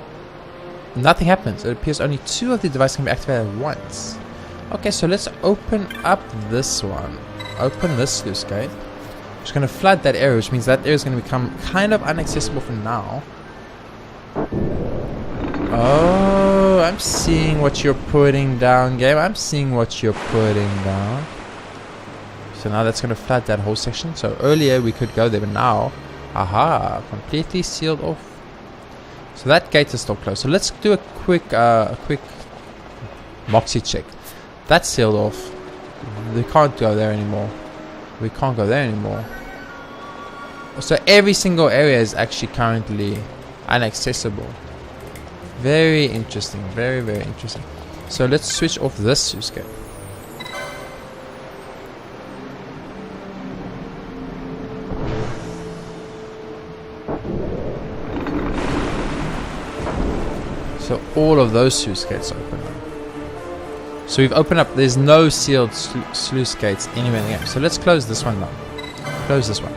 Nothing happens. It appears only 2 of the devices can be activated at once. Okay, so let's open up this one. Open this sluice gate. It's going to flood that area, which means that area is going to become kind of inaccessible for now. Oh, I'm seeing what you're putting down, game. I'm seeing what you're putting down. So now that's going to flood that whole section. So earlier we could go there, but now, aha, completely sealed off. So that gate is still closed. So let's do a quick Moxie check. That's sealed off. We can't go there anymore. We can't go there anymore. So every single area is actually currently inaccessible. Very interesting. Very, very interesting. So let's switch off this sluice gate. So all of those sluice gates open up. So we've opened up. There's no sealed sluice gates anywhere in the game. So let's close this one now. Close this one.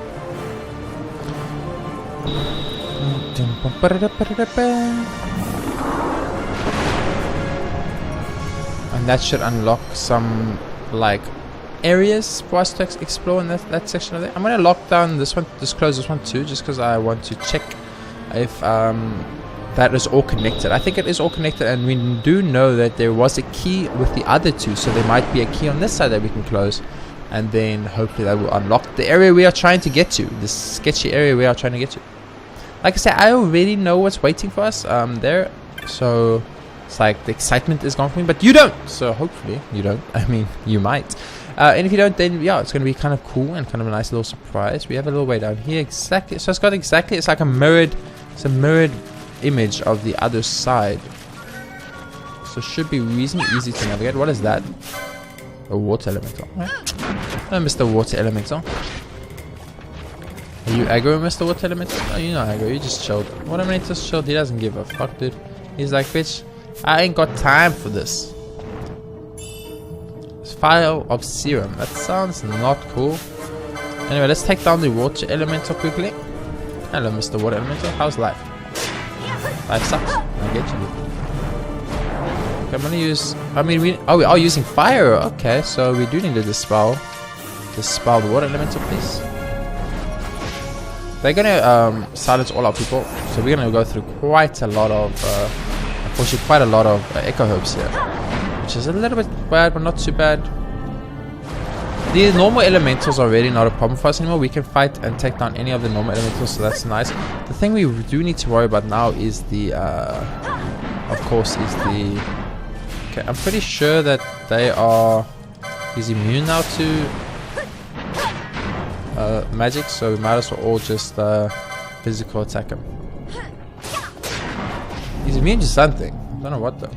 And that should unlock some like areas for us to explore in that section of there. I'm gonna lock down this one. Just close this one too, just because I want to check if that is all connected. I think it is all connected, and we do know that there was a key with the other two, so there might be a key on this side that we can close, and then hopefully that will unlock the area we are trying to get to, this sketchy area we are trying to get to. Like I said, I already know what's waiting for us there, so it's like the excitement is gone for me, but you don't, so hopefully you don't. I mean, you might. And if you don't, then yeah, it's going to be kind of cool and kind of a nice little surprise. We have a little way down here, exactly. So it's got exactly, it's like a mirrored image of the other side, so it should be reasonably easy to navigate. What is that? A water elemental. Oh, Mr. Water Elemental. Are you aggro, Mr. Water Elemental? No, you're not aggro, you just chilled. Water Elemental's chilled, he doesn't give a fuck, dude. He's like, bitch, I ain't got time for this. File of Serum, that sounds not cool. Anyway, let's take down the Water Elemental quickly. Hello, Mr. Water Elemental, how's life? Life sucks. I get you. Okay, I'm gonna use. I mean, we are using fire. Okay, so we do need to dispel the water elemental, please. They're gonna silence all our people, so we're gonna go through quite a lot of, unfortunately, quite a lot of echo herbs here, which is a little bit bad, but not too bad. The normal elementals are really not a problem for us anymore. We can fight and take down any of the normal elementals, so that's nice. The thing we do need to worry about now is the, of course, is the... Okay, I'm pretty sure that he's immune now to magic, so we might as well all just physical attack him. He's immune to something. I don't know what though.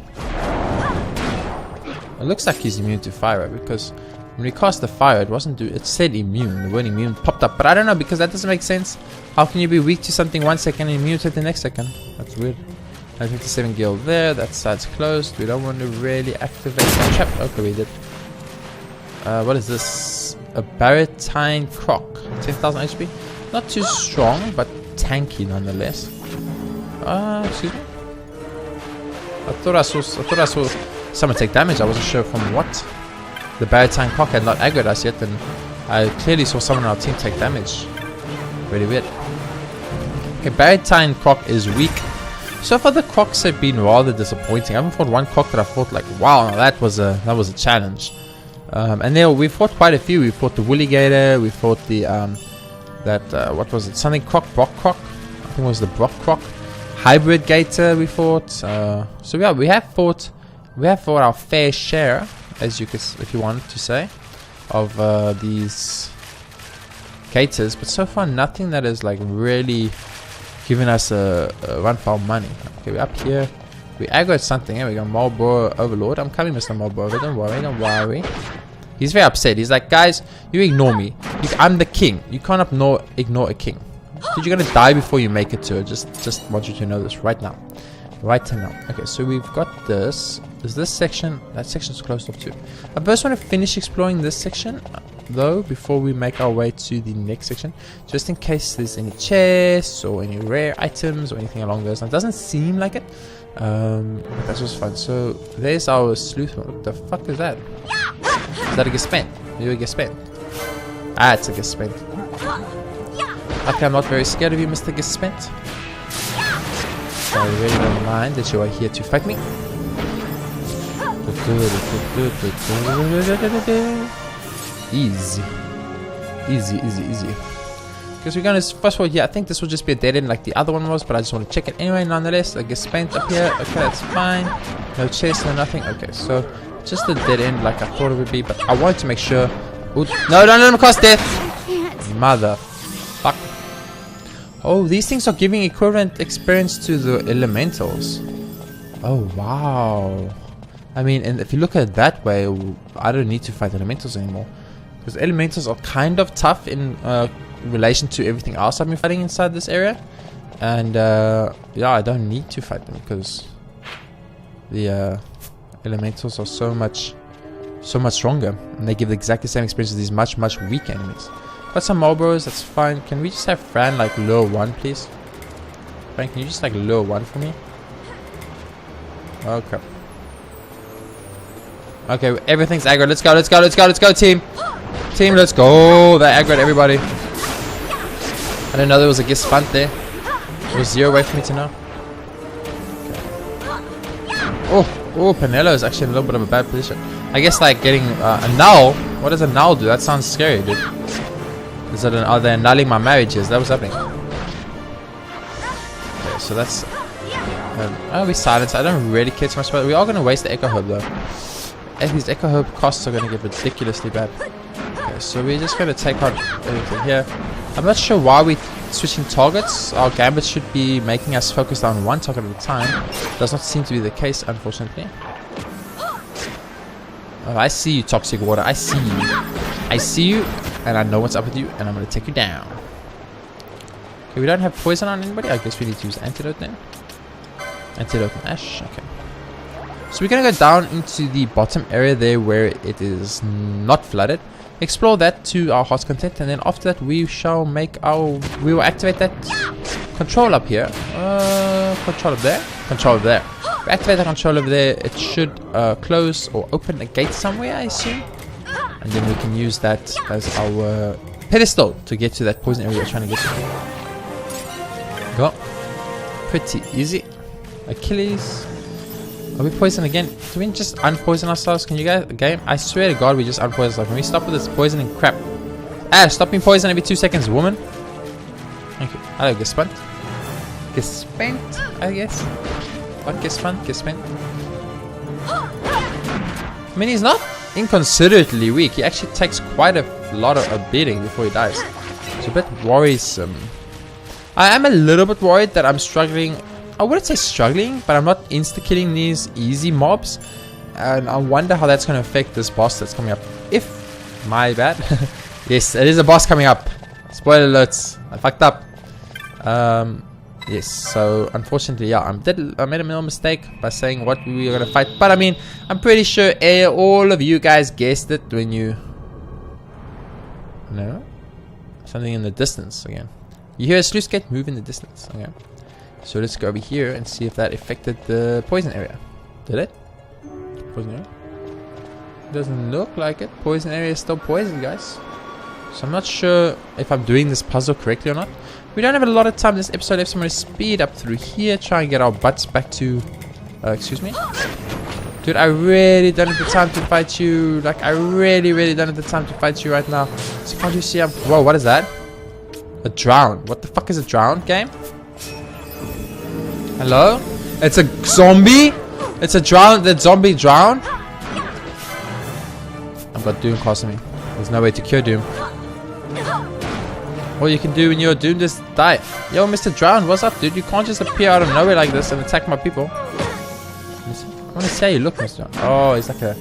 It looks like he's immune to fire, because when we cast the fire, it said immune. The word immune popped up, but I don't know, because that doesn't make sense. How can you be weak to something 1 second and immune to it the next second? That's weird. 57 guild there. That side's closed. We don't want to really activate that trap. Okay, we did. What is this? A Baritine Croc. 10,000 HP. Not too strong, but tanky nonetheless. Excuse me. I thought I saw someone take damage. I wasn't sure from what. The Baritine Croc had not aggroed us yet, and I clearly saw someone on our team take damage. Really weird. Okay, Baritine Croc is weak. So far the Crocs have been rather disappointing. I haven't fought one Croc that I thought like, wow, that was a challenge. And then we fought quite a few. We fought the Woolly Gator. We fought the what was it? Something Croc, Brock Croc. I think it was the Brock Croc. Hybrid Gator we fought. So yeah, we have fought our fair share, as you could, if you wanted to say, of these Gators. But so far nothing that is like really giving us a run for our money. Okay, we're up here. We aggroed something. Here we go. Marlboro Overlord. I'm coming, Mr. Marlboro. Don't worry, don't worry. He's very upset. He's like, guys, you ignore me. I'm the king. You can't ignore a king. Dude, you're gonna die before you make it to it. Just want you to know this right now. Right now. Okay, so we've got this. There's this section. That section's closed off too. I first want to finish exploring this section, though, before we make our way to the next section, just in case there's any chests or any rare items or anything along those lines. It doesn't seem like it. But that's just fun. So there's our sleuth. What the fuck is that? Is that a Gespent? You're a Gespent. Ah, it's a Gespent. Okay, I'm not very scared of you, Mr. Gespent. So I really don't mind that you are here to fight me. Easy. easy. Because we're gonna, first of all, yeah, I think this will just be a dead end like the other one was, but I just want to check it anyway nonetheless. I guess paint up here. Okay, that's fine. No chest, no nothing. Okay, so just a dead end like I thought it would be, but I wanted to make sure. Ooh, no, don't let him cause death. Mother fuck. Oh, these things are giving equivalent experience to the elementals. Oh wow. I mean, and if you look at it that way, I don't need to fight elementals anymore, because elementals are kind of tough in relation to everything else I've been fighting inside this area, and yeah, I don't need to fight them because the elementals are so much stronger, and they give exactly the same experience as these much weaker enemies. Got some Marlboros, that's fine. Can we just have Fran like lure 1, please? Fran, can you just like lure 1 for me? Okay. Okay, everything's aggro. Let's go, team. Team, let's go. They aggroed everybody. I didn't know there was a guest spunt there. It was 0 away for me to know. Okay. Oh, Penelo is actually in a little bit of a bad position. I guess like getting a null. What does a null do? That sounds scary, dude. Is it are they annulling my marriages? That was happening. Okay, so that's I'll be silent. I don't really care too much about it. We are going to waste the Echo Herb though. And these Echo Herb costs are going to get ridiculously bad. Okay, so we're just going to take out everything here. I'm not sure why we're switching targets. Our gambit should be making us focus on one target at a time. Does not seem to be the case, unfortunately. Oh, I see you, Toxic Water. I see you. I see you, and I know what's up with you, and I'm going to take you down. Okay, we don't have poison on anybody. I guess we need to use antidote then. Antidote and ash. Okay. So we're going to go down into the bottom area there where it is not flooded. Explore that to our heart's content, and then after that we shall make our... We will activate that control up here. Control up there. Control up there. We activate the control over there. It should close or open a gate somewhere, I assume. And then we can use that as our pedestal to get to that poison area we're trying to get to. Go. Pretty easy. Achilles. Are we poisoned again? Do we just unpoison ourselves? Can you guys, game? I swear to God, we just unpoison ourselves. Can we stop with this poisoning crap? Ash, stop being poisoned every 2 seconds, woman. Thank you. Hello, get spent. Get spent, I guess. What, get spent? Get spent. I mean, he's not inconsiderately weak. He actually takes quite a lot of a beating before he dies. It's a bit worrisome. I am a little bit worried that I'm struggling. I wouldn't say struggling, but I'm not insta-killing these easy mobs. And I wonder how that's going to affect this boss that's coming up. If... My bad. Yes, it is a boss coming up. Spoiler alerts. I fucked up. Yes, so unfortunately, yeah, I made a little mistake by saying what we were going to fight. But I mean, I'm pretty sure all of you guys guessed it when you... No? Something in the distance again. You hear a sluice gate move in the distance. Okay. So let's go over here and see if that affected the poison area. Did it? Poison area? Doesn't look like it. Poison area is still poison, guys. So I'm not sure if I'm doing this puzzle correctly or not. We don't have a lot of time this episode left, so I'm going to speed up through here. Try and get our butts back to... excuse me? Dude, I really don't have the time to fight you. Like, I really don't have the time to fight you right now. So can't you see I'm... Whoa, what is that? A drown. What the fuck is a drown, game? Hello? It's a zombie? It's a drown. The zombie drowned? I've got Doom casting me. There's no way to cure Doom. All you can do when you're doomed is die. Yo, Mr. Drown, what's up, dude? You can't just appear out of nowhere like this and attack my people. I want to see how you look, Mr. Drown. Oh, he's like a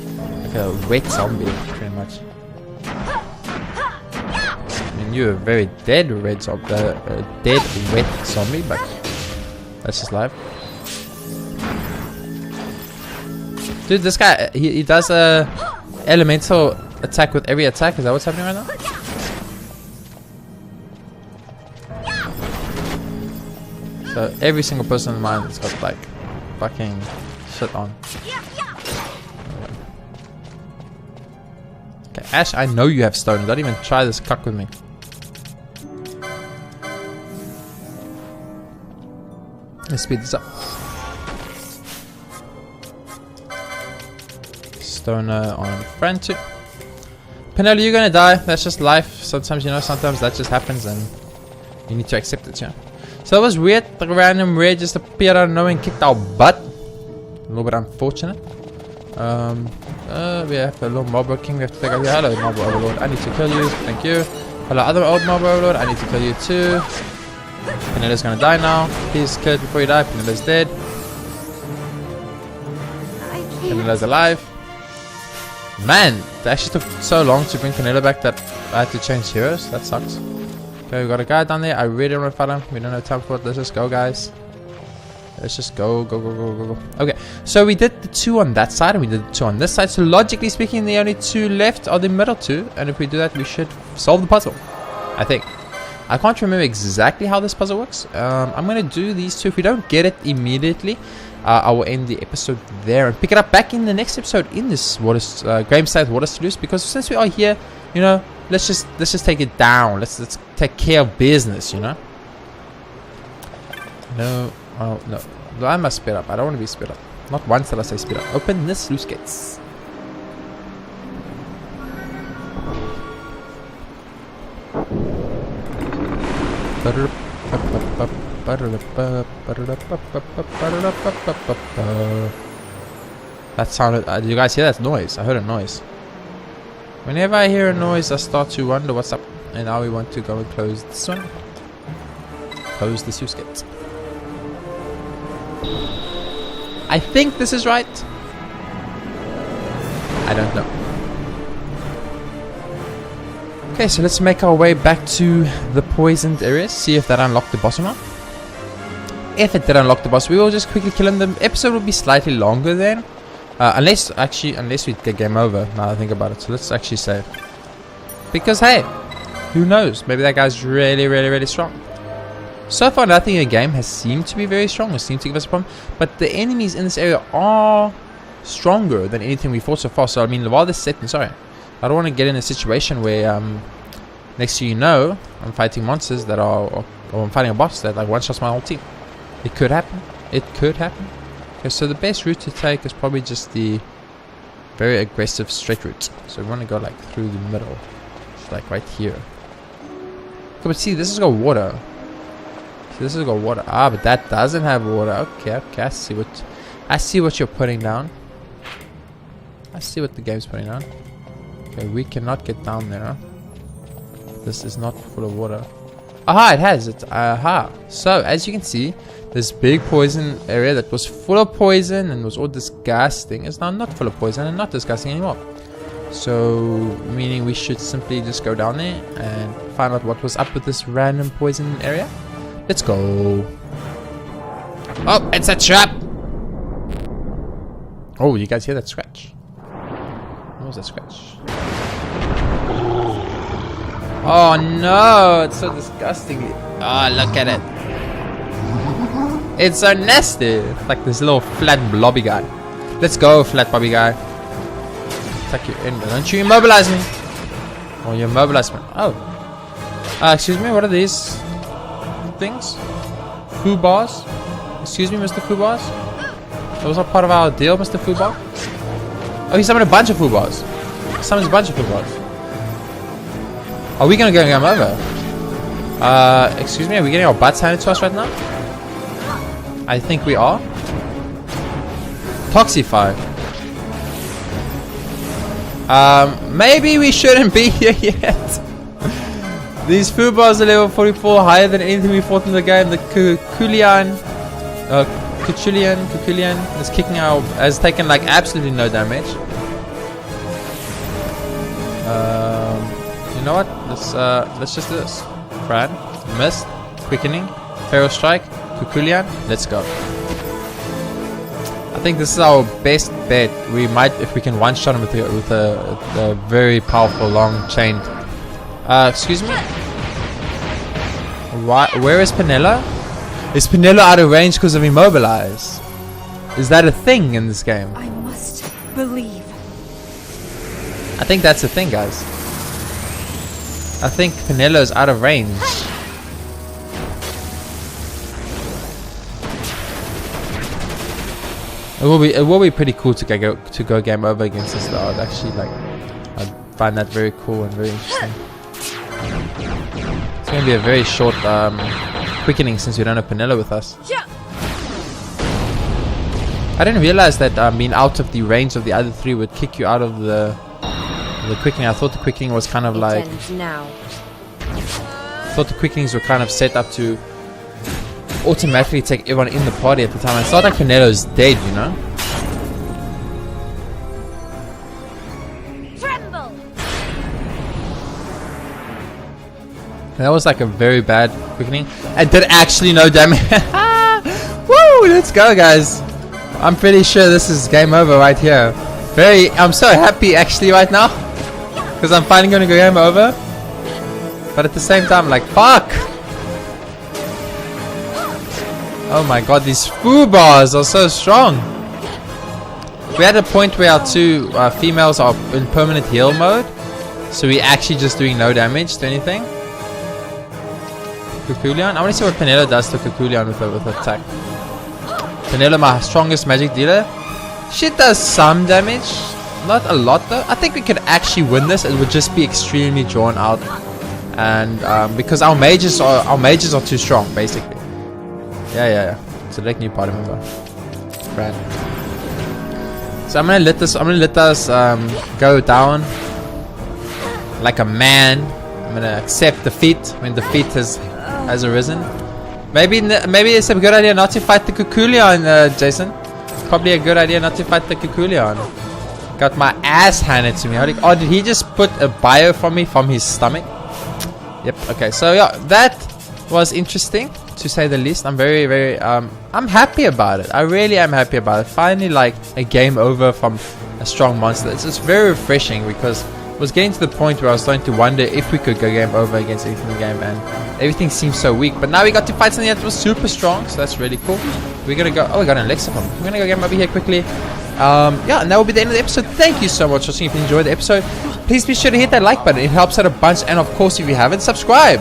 wet zombie, pretty much. I mean, you're a very dead red zombie, dead wet zombie, but that's just life. Dude, this guy, he does a elemental attack with every attack. Is that what's happening right now? So every single person in mine has got like fucking shit on. Okay, Ash, I know you have stone. Don't even try this cuck with me. Let's speed this up. Stoner on Fran 2. Penelope, you're gonna die. That's just life. Sometimes, you know, sometimes that just happens and you need to accept it, yeah. So that was weird. The random red just appeared out of nowhere and kicked our butt. A little bit unfortunate. We have a little mob king. We have to take out. Hello, mob overlord. I need to kill you. Thank you. Hello, other old mob overlord. I need to kill you too. Penelope's gonna die now. Please kill it before you die. Penelope's dead. Penelope's alive. Man, it actually took so long to bring Penelope back that I had to change heroes. That sucks. Okay, we got a guy down there. I really don't want to fight him. We don't have time for it. Let's just go, guys. Let's just go. Okay, so we did the 2 on that side and we did the 2 on this side. So logically speaking, the only 2 left are the middle 2. And if we do that, we should solve the puzzle, I think. I can't remember exactly how this puzzle works. I'm going to do these 2. If we don't get it immediately, I will end the episode there and pick it up back in the next episode in this Grameside Water Sluice. Because since we are here, you know, let's just take it down. Let's take care of business, you know. No, oh no, I must speed up. I don't want to be speed up. Not once did I say speed up. Open the sluice gates. That sounded. You guys hear that noise? I heard a noise. Whenever I hear a noise, I start to wonder what's up. And now we want to go and close this one. Close the sluice gate. I think this is right. I don't know. Okay, so let's make our way back to the poisoned areas. See if that unlocked the boss or not. If it did unlock the boss, we will just quickly kill him. The episode will be slightly longer then. Unless we get game over, now that I think about it. So let's actually save. Because hey, who knows? Maybe that guy's really strong. So far nothing in the game has seemed to be very strong or seemed to give us a problem. But the enemies in this area are stronger than anything we fought so far. So I mean, while this setting, sorry, I don't want to get in a situation where next thing you know, I'm fighting monsters that are, or I'm fighting a boss that like one-shots my whole team. It could happen. It could happen. Okay, so the best route to take is probably just the very aggressive straight route. So we want to go like through the middle, just like right here. Okay, but see, this has got water. See, this has got water. Ah, but that doesn't have water. Okay, I see what you're putting down. I see what the game's putting down. Okay, we cannot get down there. Huh? This is not full of water. Aha, it has. It's aha. So as you can see, this big poison area that was full of poison and was all disgusting is now not full of poison and not disgusting anymore. So meaning we should simply just go down there and find out what was up with this random poison area. Let's go. Oh, it's a trap. Oh, you guys hear that scratch? What was that scratch? Oh no, it's so disgusting. Oh, look at it. It's so nasty. It's like this little flat blobby guy. Let's go, flat blobby guy. Tuck you in. Don't you immobilize me. Oh, you immobilize me. Oh. Excuse me, what are these things? Foo bars? Excuse me, Mr. Foo bars? That was not part of our deal, Mr. Foo bar? Oh, he summoned a bunch of foo bars. He summoned a bunch of foo bars. Are we gonna go game over? Excuse me, are we getting our butts handed to us right now? I think we are. Toxify. Maybe we shouldn't be here yet. These foo bars are level 44, higher than anything we fought in the game. The Kukulian is kicking our, has taken like absolutely no damage. You know what? Let's just do this. Fran, Mist, Quickening, Feral Strike, Kukulian. Let's go. I think this is our best bet. We might, if we can one-shot him with a very powerful long chain. Excuse me. Where is Penella? Is Penella out of range because of Immobilize? Is that a thing in this game? I must believe. I think that's the thing, guys. I think Penella is out of range. It will be pretty cool to go game over against this though. I'd actually like, I'd find that very cool and very interesting. It's going to be a very short quickening since we don't have Penelo with us. I didn't realize that being out of the range of the other three would kick you out of the quickening. I thought the quickening was kind of like... I thought the quickenings were kind of set up to automatically take everyone in the party at the time. It's not like Penelo's dead, you know? Tremble. That was like a very bad quickening. I did actually no damage. Woo! Let's go, guys. I'm pretty sure this is game over right here. I'm so happy actually right now. Because I'm finally going to go game over. But at the same time, like, fuck! Oh my god, these foo bars are so strong. We had a point where our two females are in permanent heal mode. So we're actually just doing no damage to anything. Kukulion? I want to see what Penelo does to Kukulion with attack. Penelo, my strongest magic dealer. She does some damage. Not a lot though. I think we could actually win this. It would just be extremely drawn out. And because our mages are too strong, basically. Yeah. Select new party member. Flan. So I'm gonna let us go down like a man. I'm gonna accept defeat when defeat has arisen. Maybe it's a good idea not to fight the Kukulion, Jason. Probably a good idea not to fight the Kukulion. Got my ass handed to me. Oh, did he just put a bio from me from his stomach? Yep. Okay. So yeah, that was interesting to say the least. I'm very I'm happy about it. I really am happy about it. Finally, like a game over from a strong monster. It's just very refreshing because it was getting to the point where I was starting to wonder if we could go game over against anything in the game, and everything seems so weak. But now we got to fight something that was super strong, so that's really cool. We're gonna go. Oh, we got an lexicon. We're gonna go game over here quickly. Yeah, and that will be the end of the episode. Thank you so much for watching. If you enjoyed the episode, please be sure to hit that like button. It helps out a bunch. And of course, if you haven't, subscribe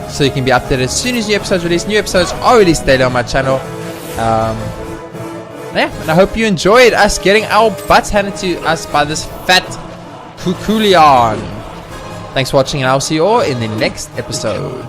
so you can be updated as soon as new episodes release. New episodes are released daily on my channel. Yeah, and I hope you enjoyed us getting our butts handed to us by this fat Kukulion. Thanks for watching, and I'll see you all in the next episode.